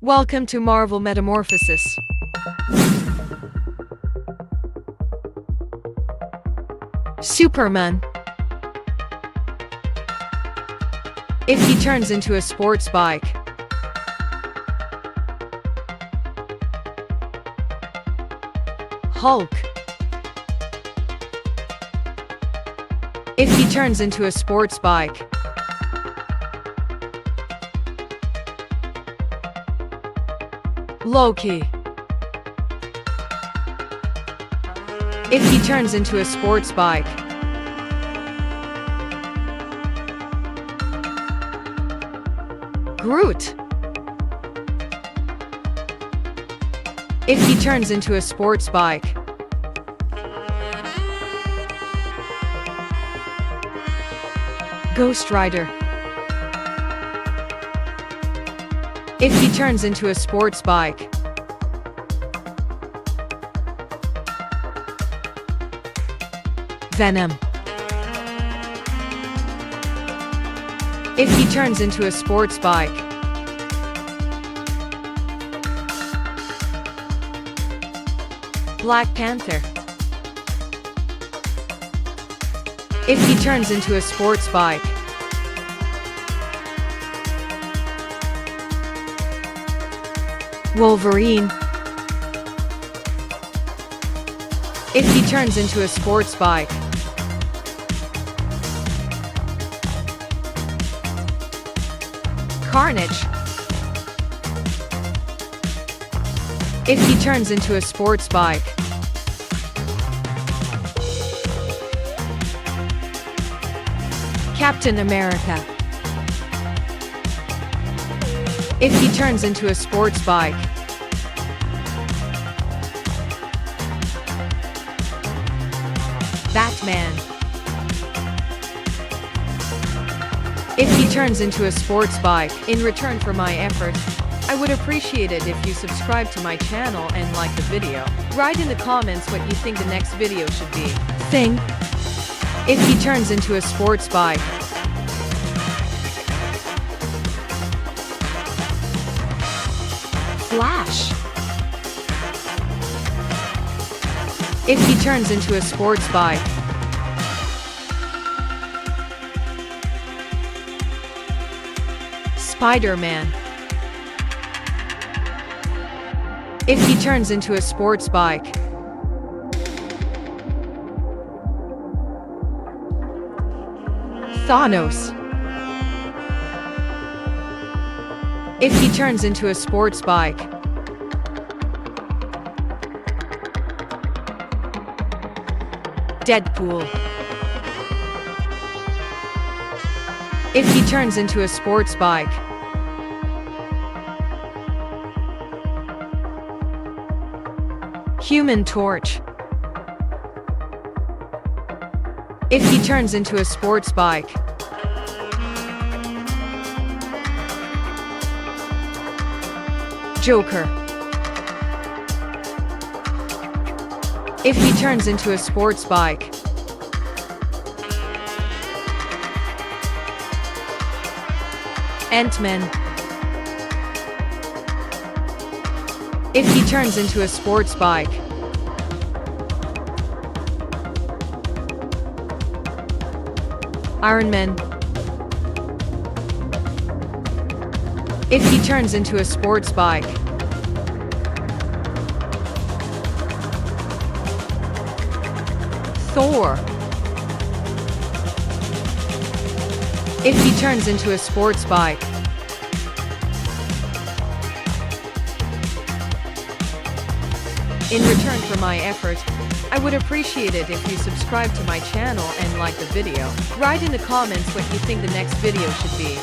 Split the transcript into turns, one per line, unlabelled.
Welcome to Marvel Metamorphosis. Superman. If he turns into a sports bike. Hulk. If he turns into a sports bike. Loki. If he turns into a sports bike. Groot. If he turns into a sports bike. Ghost Rider. If he turns into a sports bike. Venom. If he turns into a sports bike. Black Panther. If he turns into a sports bike. Wolverine. If he turns into a sports bike. Carnage. If he turns into a sports bike. Captain America. If he turns into a sports bike. Batman. If he turns into a sports bike. In return for my effort, I would appreciate it if you subscribe to my channel and like the video. Write in the comments what you think the next video should be. Thing. If he turns into a sports bike. Flash. If he turns into a sports bike. Spider-Man. If he turns into a sports bike. Thanos. If he turns into a sports bike. Deadpool. If he turns into a sports bike. Human Torch. If he turns into a sports bike. Joker. If he turns into a sports bike. Ant-Man. If he turns into a sports bike. Iron Man. If he turns into a sports bike. Thor. If he turns into a sports bike. In return for my effort, I would appreciate it if you subscribe to my channel and like the video. Write in the comments what you think the next video should be.